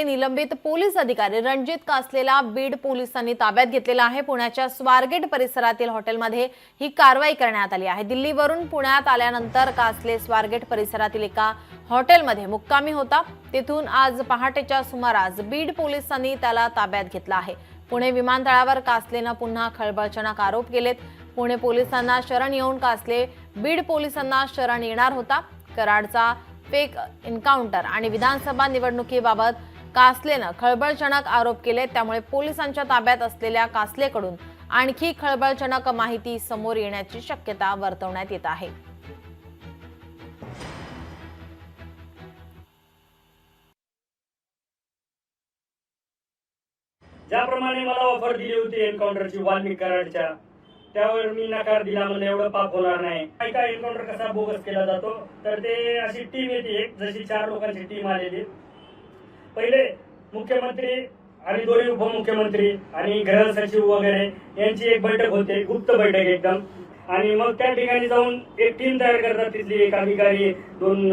निलंबित पोलीस अधिकारी रणजित कासलेला बीड पोलिसांनी ताब्यात घेतलेला आहे। पुण्याच्या स्वारगेट परिसरातील हॉटेलमध्ये ही कारवाई करण्यात आली आहे। दिल्लीवरून पुण्यात आल्यानंतर कासले स्वारगेट परिसरातील एका हॉटेलमध्ये मुक्कामी होता। तिथून आज पहाटेच्या सुमारास बीड पोलिसांनी त्याला ताब्यात घेतला आहे। पुणे विमानतळावर कासलेने पुन्हा खळबळजनक आरोप केलेत। पुणे पोलिसांना शरण येऊन कासले बीड पोलिसांना शरण येणार होता। कराडचा फेक एन्काउंटर आणि विधानसभा निवडणुकीबाबत कासलेने खळबळजनक आरोप केले। त्यामुळे पोलिसांच्या ताब्यात असलेल्या कासलेकडून आणखी खळबळजनक माहिती समोर येण्याची शक्यता वर्तवण्यात येत आहे। ज्याप्रमाणे मला ऑफर दिली होती एन्काउंटरची वाल्मिक कराडच्या, त्यावर मी नकार दिला। म्हणजे एवढं पाप होणार नाही। काय एन्काउंटर कसा बोगस केला जातो तर ते अशी टीम येते, एक जशी 4 लोकांची टीम आलेली। पहिले मुख्यमंत्री आणि 2 उपमुख्यमंत्री आणि गृह सचिव वगैरे यांची एक बैठक होते, गुप्त बैठक एकदम। आणि मग त्या ठिकाणी जाऊन एक टीम तयार करतात। तिथली एक अधिकारी, 2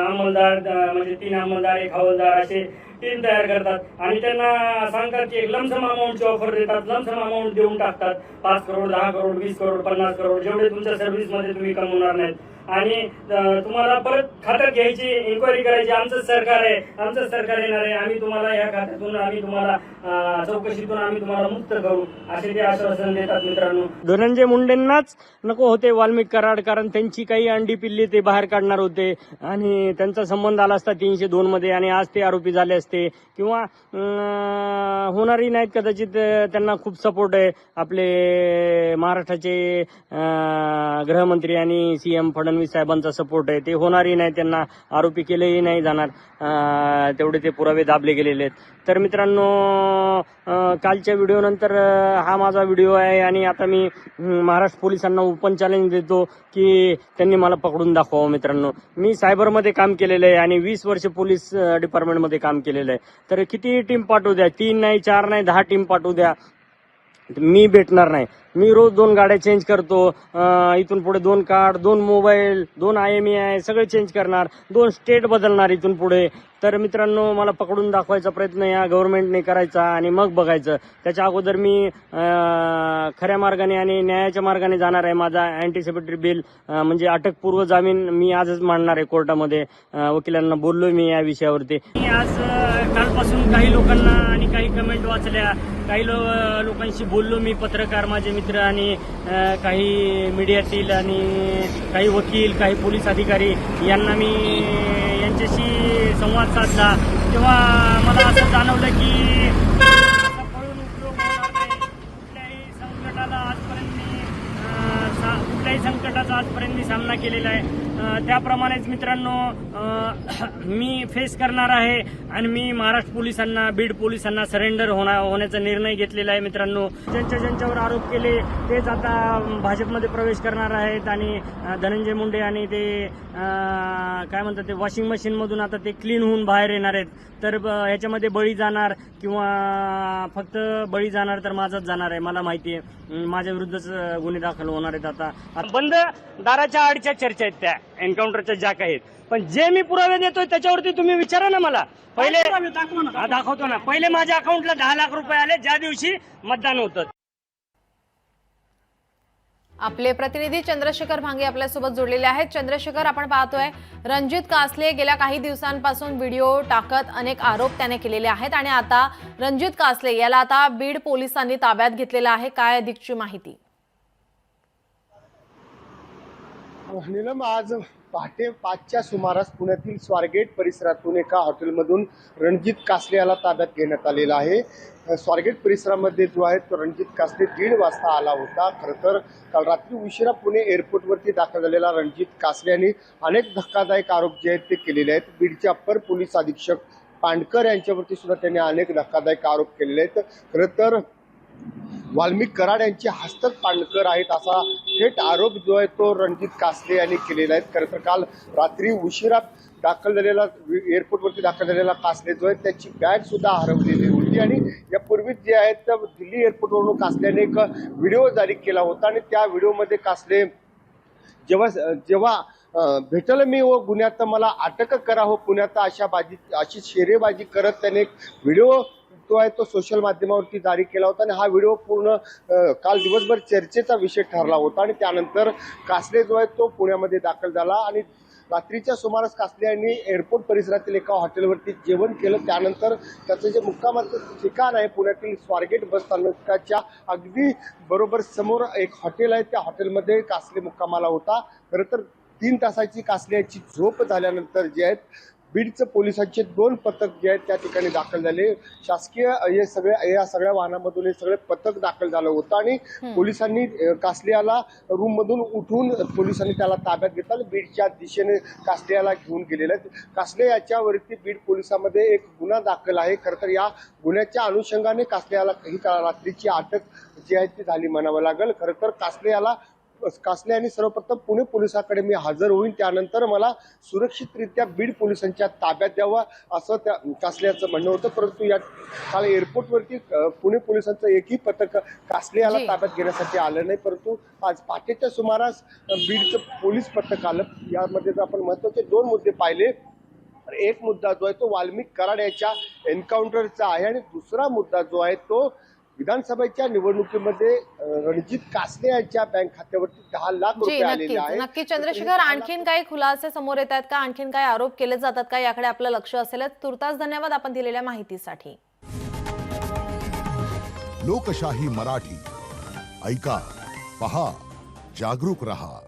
अंमलदार, म्हणजे 3 अंमलदार, 1 हवालदार, असे टीम तयार करतात आणि त्यांना सांगतात की एक लमसम अमाऊंटची ऑफर देतात। लमसम अमाऊंट देऊन टाकतात, 5 करोड, 10 करोड, 20 करोड, 50 करोड, जेवढे तुमच्या सर्व्हिसमध्ये तुम्ही कमवणार नाहीत। आणि तुम्हाला परत खात्यात घ्यायची, इन्क्वायरी करायची, आमचं सरकार आहे, आमचं सरकार येणार आहे, आम्ही तुम्हाला या खात्यातून, आम्ही तुम्हाला चौकशीतून आम्ही तुम्हाला मुक्त करू, असे ते आश्वासन देतात। मित्रांनो, धनंजय मुंडेंनाच नको होते वाल्मिक कराड, कारण त्यांची काही अंडी पिल्ली ते बाहेर काढणार होते आणि त्यांचा संबंध आला असता 302 मध्ये आणि आज ते आरोपी झाले असते किंवा होणारही नाहीत कदाचित। त्यांना खूप सपोर्ट आहे आपले महाराष्ट्राचे गृहमंत्री आणि सीएम फडणवीस साहेबांचा सपोर्ट आहे। ते होणारही नाही, त्यांना आरोपी केलेही नाही जाणार, तेवढे ते पुरावे दाबले गेलेले आहेत। तर मित्रांनो, कालच्या व्हिडिओ नंतर हा माझा व्हिडिओ आहे आणि आता मी महाराष्ट्र पोलिसांना ओपन चॅलेंज देतो की त्यांनी मला पकडून दाखवावं। मित्रांनो, मी सायबरमध्ये काम केलेलं आहे आणि 20 वर्ष पोलीस डिपार्टमेंटमध्ये काम केलेलं आहे। तर किती टीम पाठवू द्या, 3 नाही, 4 नाही, 10 टीम पाठवू द्या, मी भेटणार नाही। मी रोज 2 गाड्या चेंज करतो, इथून पुढे 2 कार्ड, 2 मोबाईल, 2 IMEI सगळे चेंज करणार, 2 स्टेट बदलणार इथून पुढे। तर मित्रांनो, मला पकडून दाखवायचा प्रयत्न या गव्हर्नमेंटने करायचा आणि मग बघायचं। त्याच्या अगोदर मी खऱ्या मार्गाने आणि न्यायाच्या मार्गाने जाणार आहे। माझा अँटिसिपेटरी बेल म्हणजे अटकपूर्व जामीन मी आजच मांडणार आहे कोर्टामध्ये। वकिलांना बोललोय मी या विषयावरती। आज कालपासून काही लोकांना आणि काही कमेंट वाचल्या, काही लोकांशी बोललो मी, पत्रकार, माझे मित्र आणि काही मीडियातील आणि काही वकील, काही पोलीस अधिकारी यांना मी यांच्याशी संवाद साधला, तेव्हा मला असं जाणवलं की पळून उपयोग होणार नाही। कुठल्याही संकटाचा आजपर्यंत मी सामना केलेला आहे। त्याप्रमाणेच मित्रांनो, मी फेस करणार आहे आणि मी महाराष्ट्र पोलिसांना, बीड पोलिसांना सरेंडर होण्याचा निर्णय घेतलेला आहे। मित्रांनो, ज्यांच्यावर आरोप केले तेच आता भाजपमध्ये प्रवेश करणार आहेत आणि धनंजय मुंडे आणि ते काय म्हणतात ते वॉशिंग मशीन मधून आता ते क्लीन होऊन बाहेर येणार आहेत। तर ह्याच्यामध्ये बळी जाणार किंवा फक्त बळी जाणार तर माझाच जाणार आहे, मला माहिती आहे। माझ्या विरुद्धच गुन्हे दाखल होणार आहेत। आता बंद दाराच्या आडच्या चर्चा आहेत त्या एन्काउंटरच्या ज्या काही आहेत, पण जे मी पुरावे देतोय त्याच्यावरती तुम्ही विचारा ना मला। पहिले दाखवतो ना, पहिले माझ्या अकाउंटला 10 लाख रुपये आले ज्या दिवशी मतदान होतं। आपले प्रतिनिधी चंद्रशेखर भांगे आपल्यासोबत जोडलेले आहेत। चंद्रशेखर, आपण पाहतोय रणजित कासले गेल्या काही दिवसांपासून व्हिडिओ टाकत अनेक आरोप त्याने केलेले आहेत आणि आता रणजित कासले याला आता बीड पोलिसांनी ताब्यात घेतलेला आहे। काय अधिकची माहिती? नीलम, आज पहाटे 5च्या सुमारास पुण्यातील स्वारगेट परिसरातून एका हॉटेलमधून रणजित कासले याला ताब्यात घेण्यात आलेला आहे। स्वारगेट परिसरामध्ये जो आहे तो रणजित कासले 1:30 वाजता आला होता। खरं तर काल रात्री उशिरा पुणे एअरपोर्टवरती दाखल झालेला रणजित कासले यांनी अनेक धक्कादायक आरोप जे आहेत ते केलेले आहेत। बीडचे अप्पर पोलीस अधीक्षक पांडकर यांच्यावरती सुद्धा त्यांनी अनेक धक्कादायक आरोप केलेले आहेत। खरं तर वाल्मिक कराड यांचे हस्तक पांडकर आहेत असा थेट आरोप जो आहे तो रणजित कासले यांनी केलेला आहे। खरं तर काल रात्री उशिरा दाखल झालेला, एअरपोर्टवरती दाखल झालेला कासले जो आहे त्याची बॅग सुद्धा हरवलेली होती आणि यापूर्वीच जे आहेत तर दिल्ली एअरपोर्टवरून कासल्याने एक व्हिडिओ जारी केला होता आणि त्या व्हिडिओमध्ये कासले जेव्हा भेटलं मी व गुन्ह्यात मला अटक करावं पुण्यात अशी शेरेबाजी करत त्याने एक व्हिडिओ जो आहे तो सोशल माध्यमावरती जारी केला होता आणि हा व्हिडिओ पूर्ण काल दिवसभर चर्चेचा विषय ठरला होता आणि त्यानंतर कासले जो आहे तो पुण्यामध्ये दाखल झाला आणि रात्रीच्या सुमारास कासले यांनी एअरपोर्ट परिसरातील एका हॉटेलवरती जेवण केलं. त्यानंतर त्याचं जे मुक्कामाचं ठिकाण आहे पुण्यातील स्वारगेट बस स्थानकाच्या अगदी बरोबर समोर एक हॉटेल आहे, त्या हॉटेलमध्ये कासले मुक्कामाला होता. खरं तर 3 तासाची कासले याची झोप झाल्यानंतर जे आहेत बीडचं पोलिसांचे 2 पथक जे आहेत त्या ठिकाणी दाखल झाले. शासकीय या सगळ्या वाहनामधून हे सगळे पथक दाखल झालं होतं आणि पोलिसांनी कासलियाला रूममधून उठून पोलिसांनी त्याला ताब्यात घेतलं आणि बीडच्या दिशेने कासलियाला घेऊन गेलेले आहेत. कासले याच्यावरती बीड पोलिसांमध्ये एक गुन्हा दाखल आहे. खरं तर या गुन्ह्याच्या अनुषंगाने कासलियाला ही रात्रीची अटक जी आहे ती झाली म्हणावं लागेल. खरं तर कासले यांनी सर्वप्रथम पुणे पोलिसांकडे मी हजर होईन, त्यानंतर मला सुरक्षितरित्या बीड पोलिसांच्या ताब्यात द्यावा असं त्या कासल्याचं म्हणणं होतं. परंतु या काल एअरपोर्टवरती पुणे पोलिसांचं एकही पथक कासले याला ताब्यात घेण्यासाठी आलं नाही. परंतु आज पहाटेच्या सुमारास बीडचं पोलीस पथक आलं. यामध्ये जर आपण महत्त्वाचे 2 मुद्दे पाहिले तर एक मुद्दा जो आहे तो वाल्मिक कराड याच्या एन्काउंटरचा आहे आणि दुसरा मुद्दा जो आहे तो विधानसभेच्या निवडणुकीमध्ये रणजित कासले यांच्या बँक खात्यावरती 10 लाख रुपये आलेले आहेत. नक्की चंद्रशेखर, आणखीन काही खुलासे समोर येत आहेत का? आणखीन काही आरोप केले जातात का? याकडे आपलं लक्ष असेलच. तुर्तास धन्यवाद आपण दिलेल्या माहितीसाठी. लोकशाही मराठी ऐका, पहा, जागरूक रहा.